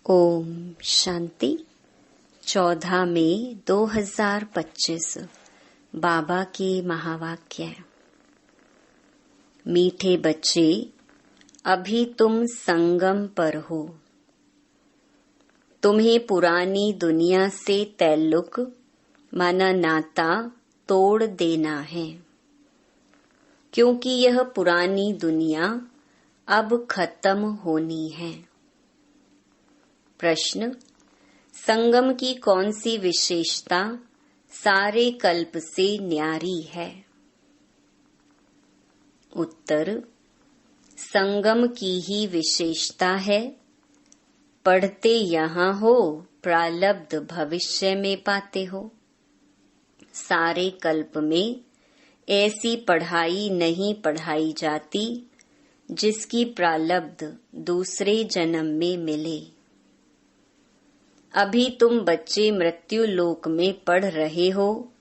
ओम शांति। 14 मई 2025 बाबा के महावाक्य। मीठे बच्चे, अभी तुम संगम पर हो। तुम्हें पुरानी दुनिया से ताल्लुक माना नाता तोड़ देना है, क्योंकि यह पुरानी दुनिया अब खत्म होनी है। प्रश्न: संगम की कौन सी विशेषता सारे कल्प से न्यारी है? उत्तर: संगम की ही विशेषता है। पढ़ते यहाँ हो, प्रारब्ध भविष्य में पाते हो। सारे कल्प में ऐसी पढ़ाई नहीं पढ़ाई जाती जिसकी प्रारब्ध दूसरे जन्म में मिले। अभी तुम बच्चे मृत्यु लोक में पढ़ रहे हो,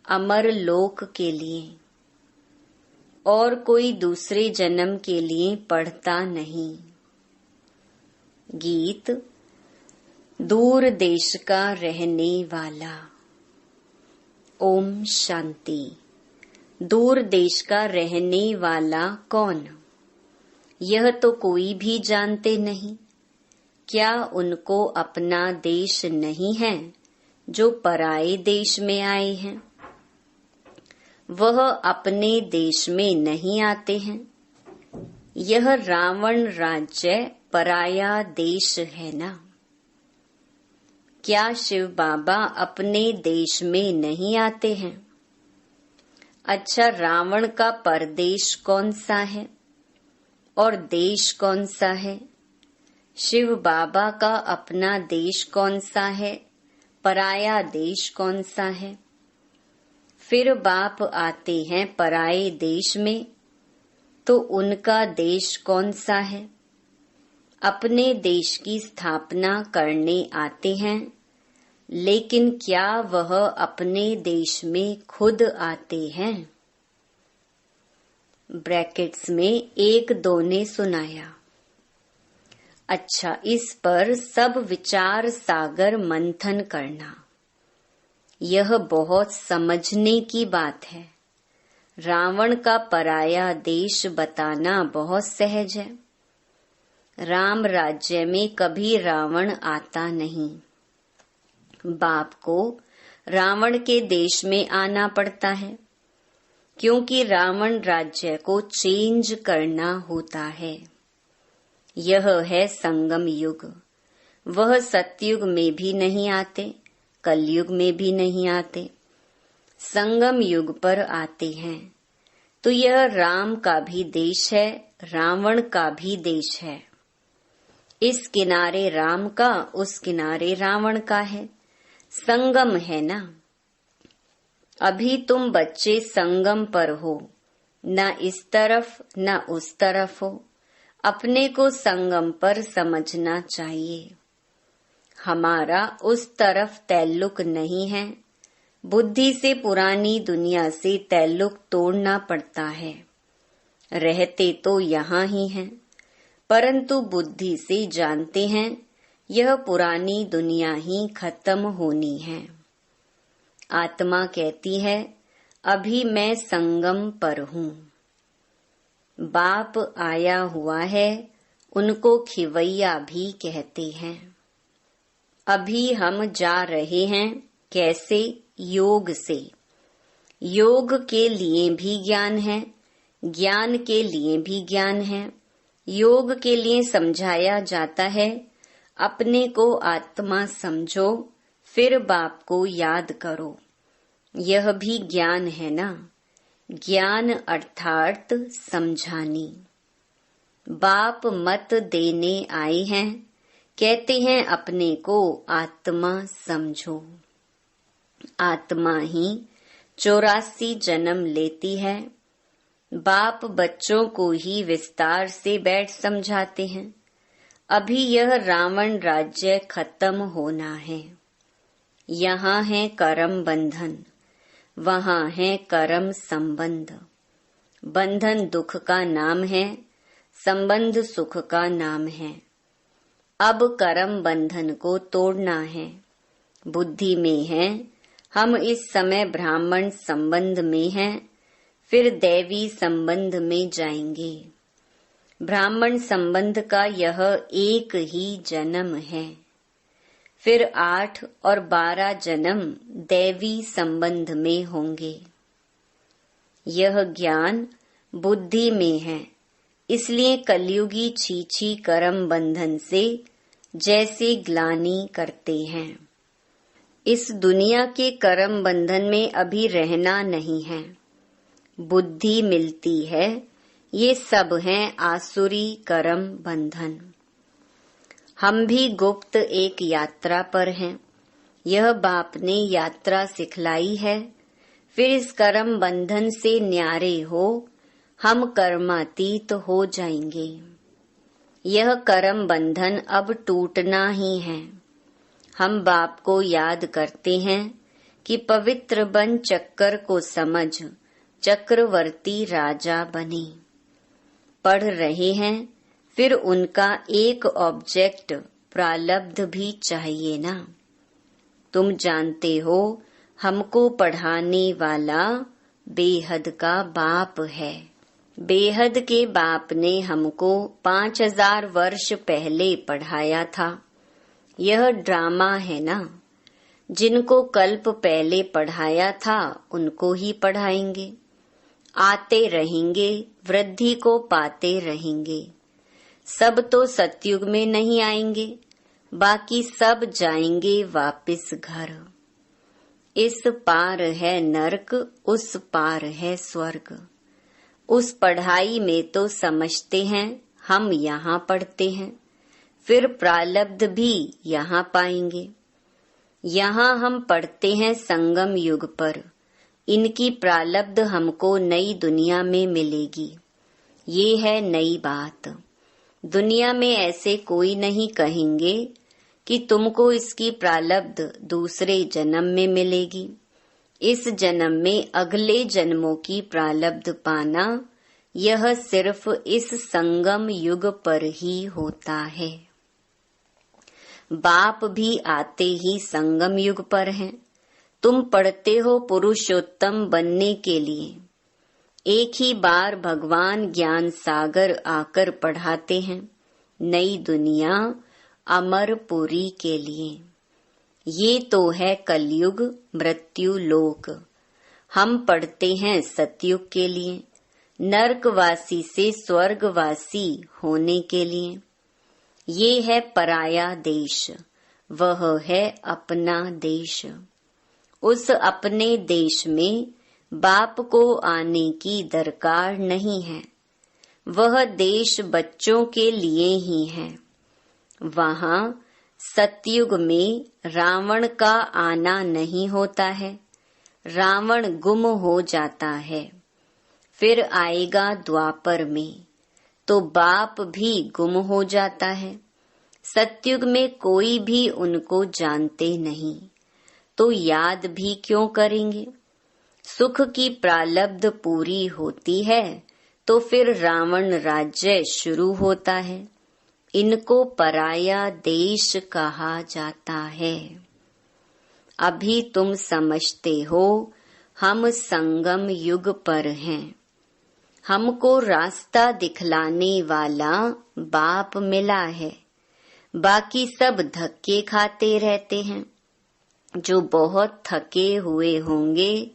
अमर लोक के लिए, और कोई दूसरे जन्म के लिए पढ़ता नहीं। गीत। दूर देश का रहने वाला। ओम शांति। दूर देश का रहने वाला कौन? यह तो कोई भी जानते नहीं। क्या उनको अपना देश नहीं है जो पराये देश में आए हैं? वह अपने देश में नहीं आते हैं। यह रावण राज्य पराया देश है ना? क्या शिव बाबा अपने देश में नहीं आते हैं? अच्छा, रावण का परदेश कौन सा है और देश कौन सा है? शिव बाबा का अपना देश कौन सा है, पराया देश कौन सा है? फिर बाप आते हैं पराये देश में, तो उनका देश कौन सा है? अपने देश की स्थापना करने आते हैं, लेकिन क्या वह अपने देश में खुद आते हैं? ब्रैकेट्स में 1-2 ने सुनाया। अच्छा, इस पर सब विचार सागर मंथन करना। यह बहुत समझने की बात है। रावण का पराया देश बताना बहुत सहज है। राम राज्य में कभी रावण आता नहीं। बाप को रावण के देश में आना पड़ता है, क्योंकि रावण राज्य को चेंज करना होता है। यह है संगम युग। वह सतयुग में भी नहीं आते, कलयुग में भी नहीं आते, संगम युग पर आते हैं। तो यह राम का भी देश है, रावण का भी देश है। इस किनारे राम का, उस किनारे रावण का है। संगम है ना? अभी तुम बच्चे संगम पर हो, न इस तरफ न उस तरफ हो। अपने को संगम पर समझना चाहिए। हमारा उस तरफ ताल्लुक नहीं है। बुद्धि से पुरानी दुनिया से ताल्लुक तोड़ना पड़ता है। रहते तो यहाँ ही हैं, परंतु बुद्धि से जानते हैं यह पुरानी दुनिया ही खत्म होनी है। आत्मा कहती है, अभी मैं संगम पर हूँ। बाप आया हुआ है, उनको खिवैया भी कहते हैं। अभी हम जा रहे हैं। कैसे? योग से। योग के लिए भी ज्ञान है, ज्ञान के लिए भी ज्ञान है। योग के लिए समझाया जाता है, अपने को आत्मा समझो, फिर बाप को याद करो। यह भी ज्ञान है ना? ज्ञान अर्थात समझानी। बाप मत देने आए हैं, कहते हैं अपने को आत्मा समझो। आत्मा ही 84 जन्म लेती है। बाप बच्चों को ही विस्तार से बैठ समझाते हैं। अभी यह रावण राज्य खत्म होना है। यहाँ है कर्म बंधन, वहाँ है कर्म संबंध। बंधन दुख का नाम है, संबंध सुख का नाम है। अब कर्म बंधन को तोड़ना है। बुद्धि में है, हम इस समय ब्राह्मण संबंध में हैं, फिर दैवी संबंध में जाएंगे। ब्राह्मण संबंध का यह एक ही जन्म है, फिर 8 और 12 जन्म दैवी संबंध में होंगे। यह ज्ञान बुद्धि में है, इसलिए कलयुगी छीछी कर्म बंधन से जैसे ग्लानि करते हैं। इस दुनिया के कर्म बंधन में अभी रहना नहीं है। बुद्धि मिलती है, ये सब हैं आसुरी कर्म बंधन। हम भी गुप्त एक यात्रा पर हैं। यह बाप ने यात्रा सिखलाई है। फिर इस कर्म बंधन से न्यारे हो हम कर्मातीत हो जाएंगे। यह कर्म बंधन अब टूटना ही है। हम बाप को याद करते हैं कि पवित्र बन चक्कर को समझ चक्रवर्ती राजा बने। पढ़ रहे हैं, फिर उनका एक ऑब्जेक्ट प्रालब्ध भी चाहिए ना। तुम जानते हो, हमको पढ़ाने वाला बेहद का बाप है। बेहद के बाप ने हमको 5000 वर्ष पहले पढ़ाया था। यह ड्रामा है ना। जिनको कल्प पहले पढ़ाया था उनको ही पढ़ाएंगे। आते रहेंगे, वृद्धि को पाते रहेंगे। सब तो सतयुग में नहीं आएंगे, बाकी सब जाएंगे वापिस घर। इस पार है नरक, उस पार है स्वर्ग। उस पढ़ाई में तो समझते हैं, हम यहाँ पढ़ते हैं, फिर प्रालब्ध भी यहाँ पाएंगे। यहाँ हम पढ़ते हैं संगम युग पर। इनकी प्रालब्ध हमको नई दुनिया में मिलेगी। ये है नई बात। दुनिया में ऐसे कोई नहीं कहेंगे कि तुमको इसकी प्रालब्ध दूसरे जन्म में मिलेगी। इस जन्म में अगले जन्मों की प्रालब्ध पाना, यह सिर्फ इस संगम युग पर ही होता है। बाप भी आते ही संगम युग पर हैं। तुम पढ़ते हो पुरुषोत्तम बनने के लिए। एक ही बार भगवान ज्ञान सागर आकर पढ़ाते हैं नई दुनिया अमरपुरी के लिए। ये तो है कलयुग मृत्यु लोक। हम पढ़ते हैं सतयुग के लिए, नरकवासी से स्वर्गवासी होने के लिए। ये है पराया देश, वह है अपना देश। उस अपने देश में बाप को आने की दरकार नहीं है। वह देश बच्चों के लिए ही है। वहाँ सतयुग में रावण का आना नहीं होता है। रावण गुम हो जाता है। फिर आएगा द्वापर में, तो बाप भी गुम हो जाता है। सतयुग में कोई भी उनको जानते नहीं, तो याद भी क्यों करेंगे। सुख की प्रालब्ध पूरी होती है तो फिर रावण राज्य शुरू होता है। इनको पराया देश कहा जाता है। अभी तुम समझते हो हम संगम युग पर हैं। हमको रास्ता दिखलाने वाला बाप मिला है। बाकी सब धक्के खाते रहते हैं। जो बहुत थके हुए होंगे,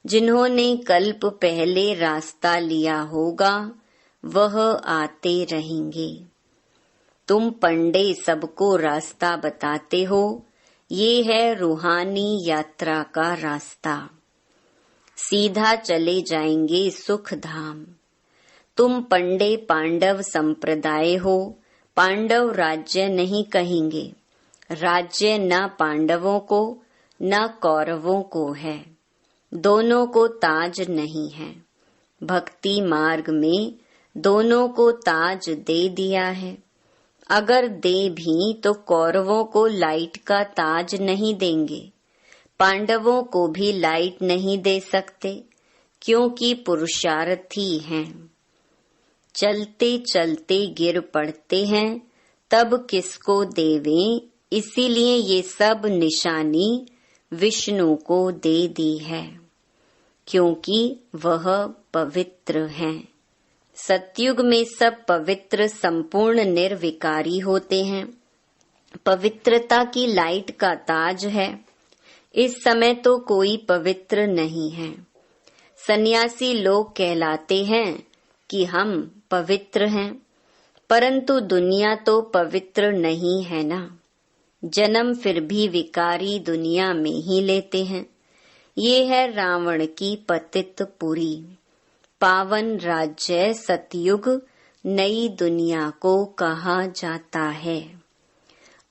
जिन्होंने कल्प पहले रास्ता लिया होगा, वह आते रहेंगे। तुम पंडे सबको रास्ता बताते हो। ये है रूहानी यात्रा का रास्ता। सीधा चले जाएंगे सुख धाम। तुम पंडे पांडव संप्रदाय हो। पांडव राज्य नहीं कहेंगे। राज्य न पांडवों को न कौरवों को है। दोनों को ताज नहीं है। भक्ति मार्ग में दोनों को ताज दे दिया है। अगर दे भी तो कौरवों को लाइट का ताज नहीं देंगे। पांडवों को भी लाइट नहीं दे सकते, क्योंकि पुरुषार्थी हैं। चलते चलते गिर पड़ते हैं तब किसको देवें, इसीलिए ये सब निशानी विष्णु को दे दी है, क्योंकि वह पवित्र हैं। सतयुग में सब पवित्र संपूर्ण निर्विकारी होते हैं। पवित्रता की लाइट का ताज है। इस समय तो कोई पवित्र नहीं है। सन्यासी लोग कहलाते हैं कि हम पवित्र हैं, परंतु दुनिया तो पवित्र नहीं है ना। जन्म फिर भी विकारी दुनिया में ही लेते हैं। ये है रावण की पतित पुरी। पावन राज्य सतयुग नई दुनिया को कहा जाता है।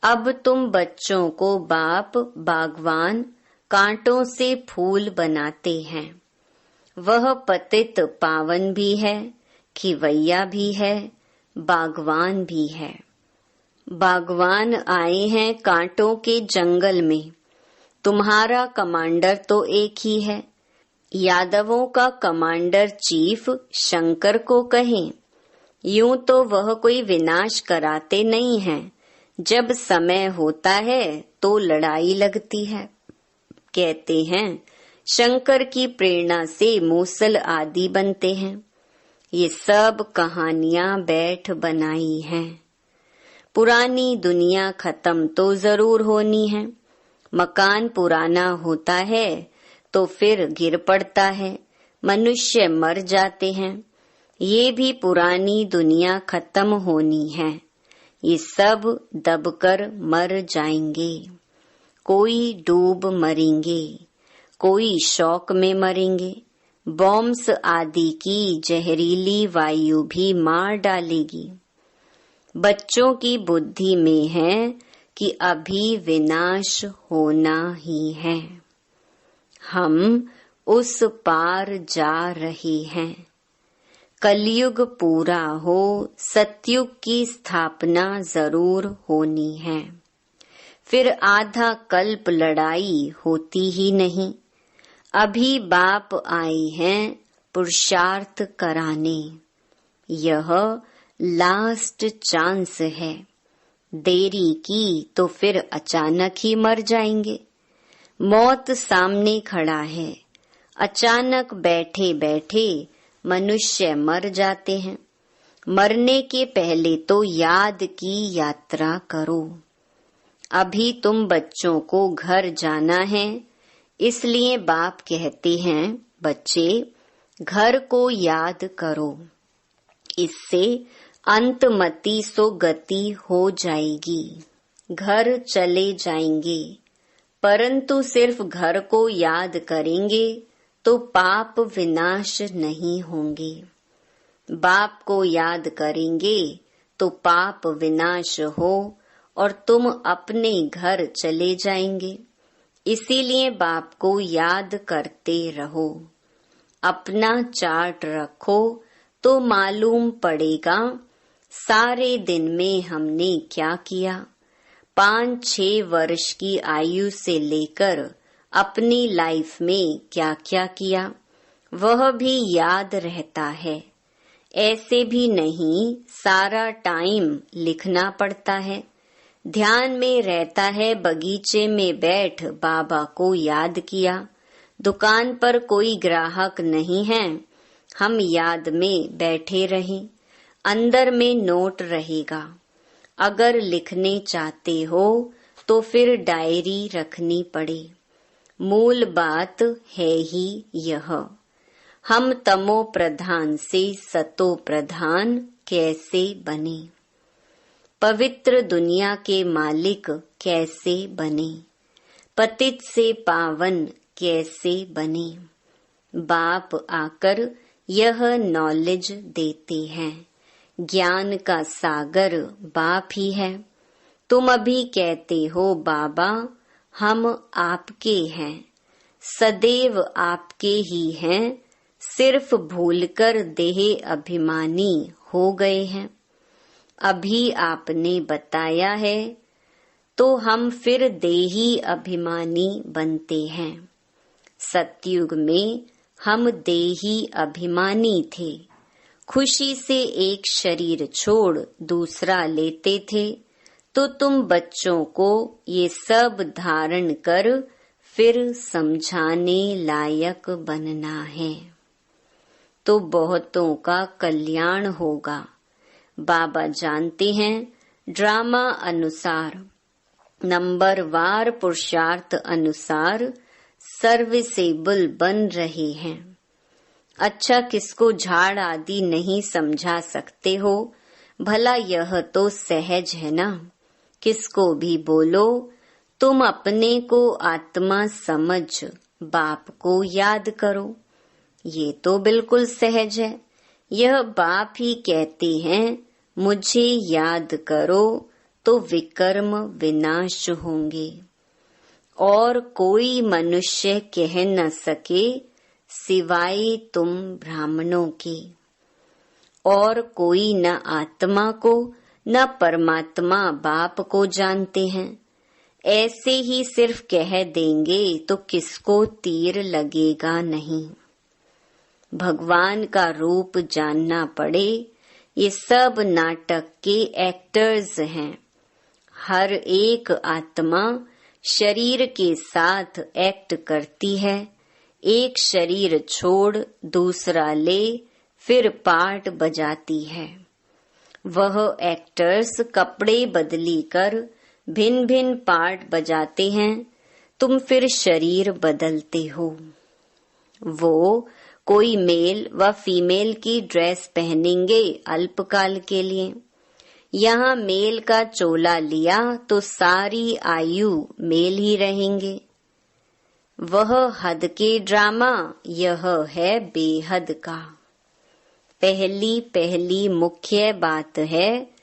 अब तुम बच्चों को बाप बागवान कांटों से फूल बनाते हैं। वह पतित पावन भी है, खिवैया भी है, बागवान भी है। बागवान आए हैं कांटों के जंगल में। तुम्हारा कमांडर तो एक ही है। यादवों का कमांडर चीफ शंकर को कहें। यूं तो वह कोई विनाश कराते नहीं हैं। जब समय होता है तो लड़ाई लगती है। कहते हैं शंकर की प्रेरणा से मूसल आदि बनते हैं। ये सब कहानियां बैठ बनाई हैं। पुरानी दुनिया खत्म तो जरूर होनी है। मकान पुराना होता है तो फिर गिर पड़ता है, मनुष्य मर जाते हैं। ये भी पुरानी दुनिया खत्म होनी है। ये सब दबकर मर जाएंगे। कोई डूब मरेंगे, कोई शौक में मरेंगे। बॉम्ब्स आदि की जहरीली वायु भी मार डालेगी। बच्चों की बुद्धि में है कि अभी विनाश होना ही है। हम उस पार जा रहे हैं। कलयुग पूरा हो, सतयुग की स्थापना जरूर होनी है। फिर आधा कल्प लड़ाई होती ही नहीं। अभी बाप आए हैं पुरुषार्थ कराने। यह लास्ट चांस है। देरी की तो फिर अचानक ही मर जाएंगे। मौत सामने खड़ा है। अचानक बैठे बैठे मनुष्य मर जाते हैं। मरने के पहले तो याद की यात्रा करो। अभी तुम बच्चों को घर जाना है, इसलिए बाप कहते हैं बच्चे घर को याद करो। इससे अंतमति सो गति हो जाएगी। घर चले जाएंगे, परंतु सिर्फ घर को याद करेंगे तो पाप विनाश नहीं होंगे। बाप को याद करेंगे तो पाप विनाश हो और तुम अपने घर चले जाएंगे। इसीलिए बाप को याद करते रहो। अपना चार्ट रखो तो मालूम पड़ेगा सारे दिन में हमने क्या किया। 5-6 वर्ष की आयु से लेकर अपनी लाइफ में क्या क्या किया, वह भी याद रहता है। ऐसे भी नहीं सारा टाइम लिखना पड़ता है। ध्यान में रहता है बगीचे में बैठ बाबा को याद किया। दुकान पर कोई ग्राहक नहीं है, हम याद में बैठे रहें। अंदर में नोट रहेगा। अगर लिखने चाहते हो तो फिर डायरी रखनी पड़े। मूल बात है ही यह, हम तमो प्रधान से सतो प्रधान कैसे बने, पवित्र दुनिया के मालिक कैसे बने, पतित से पावन कैसे बने। बाप आकर यह नॉलेज देते हैं। ज्ञान का सागर बाप ही है। तुम अभी कहते हो बाबा हम आपके हैं, सदैव आपके ही हैं, सिर्फ भूलकर देह अभिमानी हो गए हैं। अभी आपने बताया है तो हम फिर देही अभिमानी बनते हैं। सतयुग में हम देही अभिमानी थे। खुशी से एक शरीर छोड़ दूसरा लेते थे, तो तुम बच्चों को ये सब धारण कर फिर समझाने लायक बनना है, तो बहुतों का कल्याण होगा। बाबा जानते हैं ड्रामा अनुसार, नंबरवार पुरुषार्थ अनुसार सर्विसेबल बन रहे हैं। अच्छा, किसको झाड़ आदि नहीं समझा सकते हो? भला यह तो सहज है ना। किसको भी बोलो तुम अपने को आत्मा समझ बाप को याद करो, ये तो बिल्कुल सहज है। यह बाप ही कहते हैं मुझे याद करो तो विकर्म विनाश होंगे, और कोई मनुष्य कह न सके सिवाय तुम ब्राह्मणों के, और कोई न आत्मा को न परमात्मा बाप को जानते हैं। ऐसे ही सिर्फ कह देंगे तो किसको तीर लगेगा नहीं। भगवान का रूप जानना पड़े। ये सब नाटक के एक्टर्स हैं। हर एक आत्मा शरीर के साथ एक्ट करती है। एक शरीर छोड़ दूसरा ले फिर पार्ट बजाती है। वह एक्टर्स कपड़े बदली कर भिन्न भिन्न पार्ट बजाते हैं, तुम फिर शरीर बदलते हो। वो कोई मेल व फीमेल की ड्रेस पहनेंगे अल्पकाल के लिए। यहाँ मेल का चोला लिया तो सारी आयु मेल ही रहेंगे। वह हद के ड्रामा, यह है बेहद का। पहली मुख्य बात है,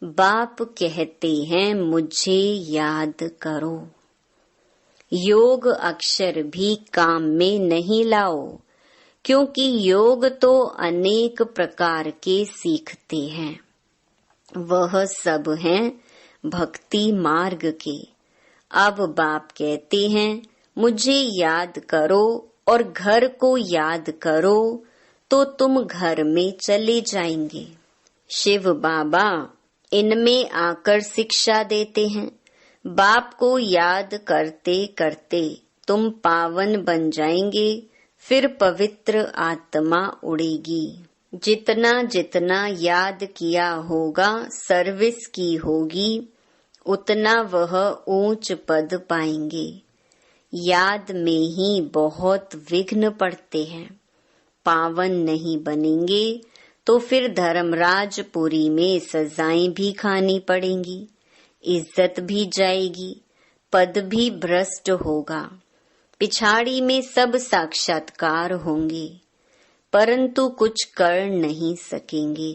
बाप कहते हैं मुझे याद करो। योग अक्षर भी काम में नहीं लाओ, क्योंकि योग तो अनेक प्रकार के सीखते हैं। वह सब हैं भक्ति मार्ग के। अब बाप कहते हैं मुझे याद करो और घर को याद करो, तो तुम घर में चले जाएंगे। शिव बाबा इनमें आकर शिक्षा देते हैं। बाप को याद करते करते तुम पावन बन जाएंगे, फिर पवित्र आत्मा उड़ेगी। जितना जितना याद किया होगा, सर्विस की होगी, उतना वह ऊंच पद पाएंगे। याद में ही बहुत विघ्न पड़ते हैं। पावन नहीं बनेंगे तो फिर धर्मराजपुरी में सजाएं भी खानी पड़ेंगी, इज्जत भी जाएगी, पद भी भ्रष्ट होगा। पिछाड़ी में सब साक्षात्कार होंगे, परंतु कुछ कर नहीं सकेंगे।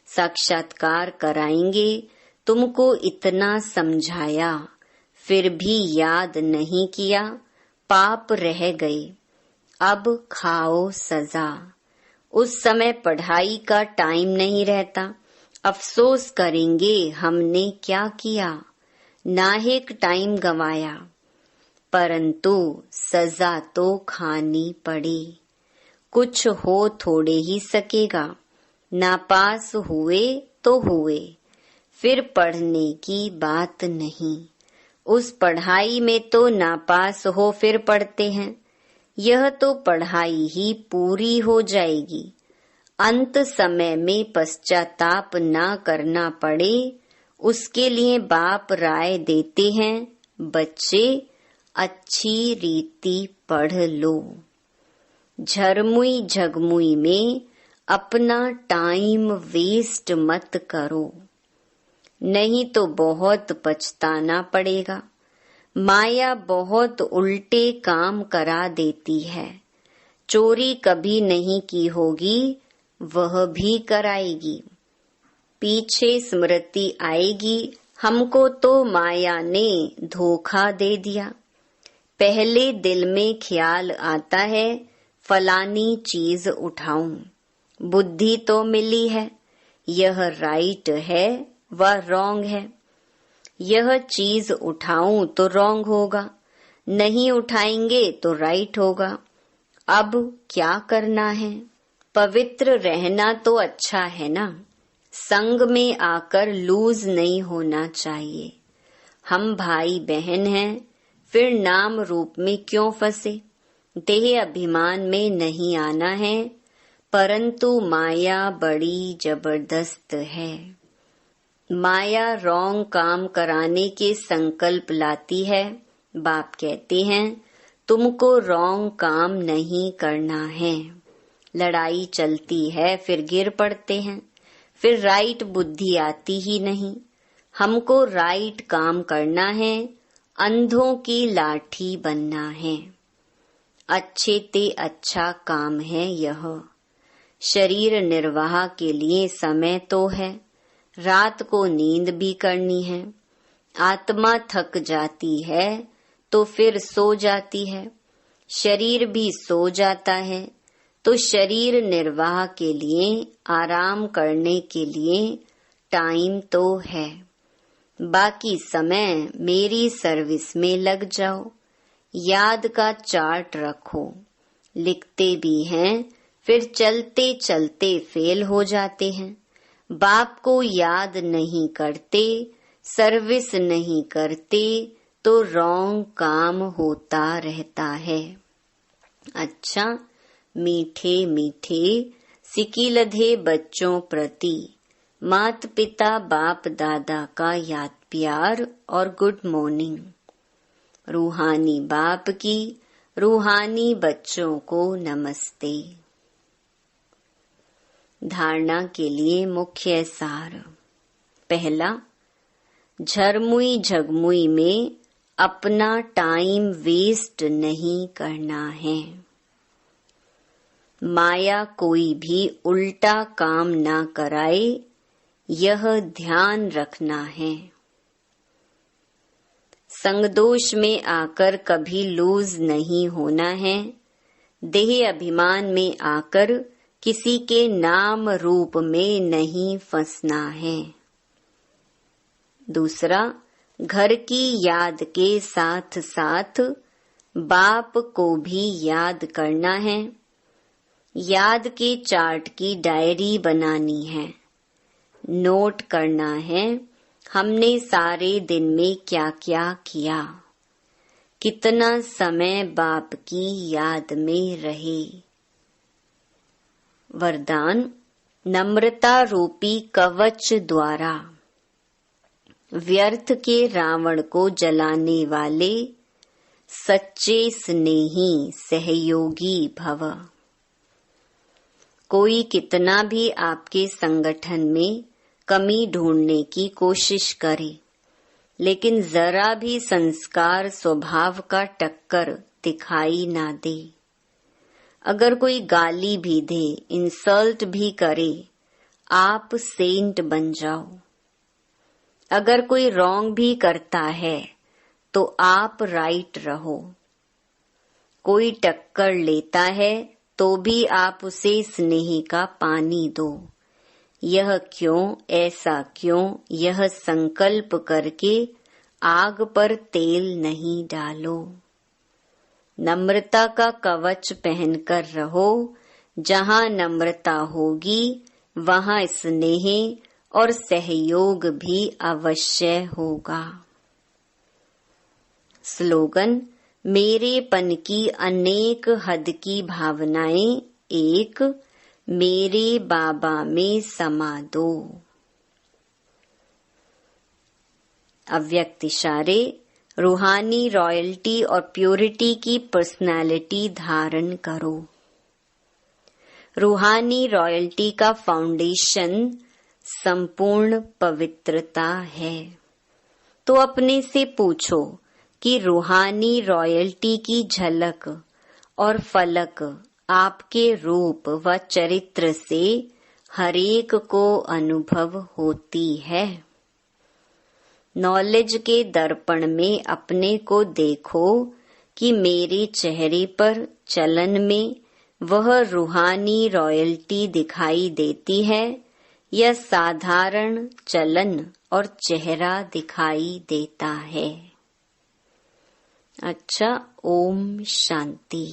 साक्षात्कार कराएंगे, तुमको इतना समझाया, फिर भी याद नहीं किया, पाप रह गए। अब खाओ सजा। उस समय पढ़ाई का टाइम नहीं रहता। अफसोस करेंगे हमने क्या किया, नाहिक टाइम गंवाया। परंतु सजा तो खानी पड़ी। कुछ हो थोड़े ही सकेगा। नापास हुए तो हुए, फिर पढ़ने की बात नहीं। उस पढ़ाई में तो नापास हो फिर पढ़ते हैं। यह तो पढ़ाई ही पूरी हो जाएगी। अंत समय में पश्चाताप ना करना पड़े, उसके लिए बाप राय देते हैं, बच्चे अच्छी रीति पढ़ लो। झरमुई झगमुई में अपना टाइम वेस्ट मत करो, नहीं तो बहुत पछताना पड़ेगा। माया बहुत उल्टे काम करा देती है। चोरी कभी नहीं की होगी, वह भी कराएगी। पीछे स्मृति आएगी, हमको तो माया ने धोखा दे दिया। पहले दिल में ख्याल आता है फलानी चीज उठाऊं, बुद्धि तो मिली है, यह राइट है व रॉन्ग है। यह चीज उठाऊं तो रॉन्ग होगा, नहीं उठाएंगे तो राइट होगा। अब क्या करना है? पवित्र रहना तो अच्छा है ना। संग में आकर लूज नहीं होना चाहिए। हम भाई बहन हैं, फिर नाम रूप में क्यों फंसे? देह अभिमान में नहीं आना है, परंतु माया बड़ी जबरदस्त है। माया रॉन्ग काम कराने के संकल्प लाती है। बाप कहते हैं तुमको रॉन्ग काम नहीं करना है। लड़ाई चलती है, फिर गिर पड़ते हैं, फिर राइट बुद्धि आती ही नहीं। हमको राइट काम करना है, अंधों की लाठी बनना है। अच्छे ते अच्छा काम है यह। शरीर निर्वाह के लिए समय तो है, रात को नींद भी करनी है। आत्मा थक जाती है तो फिर सो जाती है, शरीर भी सो जाता है, तो शरीर निर्वाह के लिए, आराम करने के लिए टाइम तो है। बाकी समय मेरी सर्विस में लग जाओ। याद का चार्ट रखो। लिखते भी हैं, फिर चलते चलते फेल हो जाते हैं। बाप को याद नहीं करते, सर्विस नहीं करते, तो रॉन्ग काम होता रहता है। अच्छा, मीठे मीठे सिकिलधे बच्चों प्रति मात पिता बाप दादा का याद प्यार और गुड मॉर्निंग। रूहानी बाप की रूहानी बच्चों को नमस्ते। धारणा के लिए मुख्य सार। पहला, झरमुई झगमुई में अपना टाइम वेस्ट नहीं करना है। माया कोई भी उल्टा काम ना कराए, यह ध्यान रखना है। संगदोष में आकर कभी लूज नहीं होना है। देह अभिमान में आकर किसी के नाम रूप में नहीं फंसना है। दूसरा, घर की याद के साथ साथ बाप को भी याद करना है। याद के चार्ट की डायरी बनानी है। नोट करना है हमने सारे दिन में क्या क्या किया, कितना समय बाप की याद में रहे। वरदान, नम्रता रूपी कवच द्वारा व्यर्थ के रावण को जलाने वाले सच्चे स्नेही सहयोगी भव। कोई कितना भी आपके संगठन में कमी ढूंढने की कोशिश करे, लेकिन जरा भी संस्कार स्वभाव का टक्कर दिखाई ना दे। अगर कोई गाली भी दे, इंसल्ट भी करे, आप सेंट बन जाओ। अगर कोई रॉन्ग भी करता है तो आप राइट रहो। कोई टक्कर लेता है तो भी आप उसे स्नेह का पानी दो। यह क्यों, ऐसा क्यों, यह संकल्प करके आग पर तेल नहीं डालो। नम्रता का कवच पहनकर रहो। जहाँ नम्रता होगी वहाँ स्नेह और सहयोग भी अवश्य होगा। स्लोगन, मेरेपन की अनेक हद की भावनाएं एक मेरे बाबा में समा दो। अव्यक्त इशारे, रूहानी रॉयल्टी और प्योरिटी की पर्सनालिटी धारण करो। रूहानी रॉयल्टी का फाउंडेशन संपूर्ण पवित्रता है। तो अपने से पूछो कि रूहानी रॉयल्टी की झलक और फलक आपके रूप व चरित्र से हरेक को अनुभव होती है। नॉलेज के दर्पण में अपने को देखो कि मेरे चेहरे पर, चलन में वह रूहानी रॉयल्टी दिखाई देती है या साधारण चलन और चेहरा दिखाई देता है। अच्छा, ओम शांति।